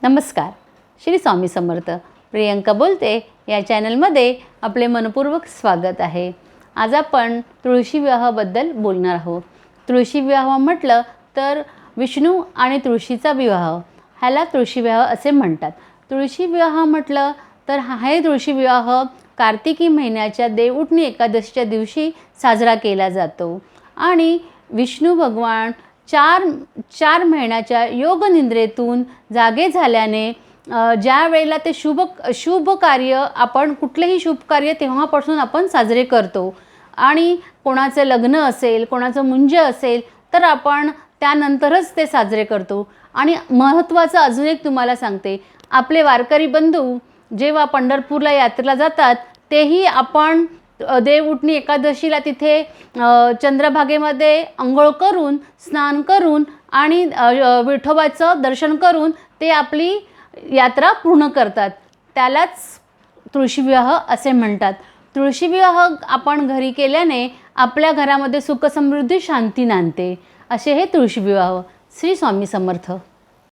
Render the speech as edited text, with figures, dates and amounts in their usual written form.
नमस्कार. श्री स्वामी समर्थ. प्रियंका बोलते. या चॅनलमध्ये आपले मनपूर्वक स्वागत आहे. आज आपण तुळशी विवाहाबद्दल बोलणार आहोत. तुळशी विवाह म्हटलं तर विष्णू आणि तुळशीचा विवाह, ह्याला तुळशी विवाह असे म्हणतात. तुळशी विवाह म्हटलं तर हा तुळशी विवाह कार्तिकी महिन्याच्या देवउठणी एकादशीच्या दिवशी साजरा केला जातो आणि विष्णू भगवान चार महिन्याच्या योगनिद्रेतून जागे झाल्याने ज्या वेळेला ते शुभ कार्य, आपण कुठलेही शुभ कार्य तेव्हापासून आपण साजरे करतो आणि कोणाचं लग्न असेल, कोणाचं मुंज असेल तर आपण त्यानंतरच ते साजरे करतो. आणि महत्त्वाचं अजून एक तुम्हाला सांगते, आपले वारकरी बंधू जेव्हा पंढरपूरला यात्रेला जातात तेही आपण देवउठणी एकादशीला तिथे चंद्रभागेमध्ये अंघोळ करून, स्नान करून आणि विठोबाचं दर्शन करून ते आपली यात्रा पूर्ण करतात. त्यालाच तुळशी विवाह असे म्हणतात. तुळशी विवाह आपण घरी केल्याने आपल्या घरामध्ये सुख समृद्धी शांती नांदते. असे हे तुळशी विवाह. श्री स्वामी समर्थ.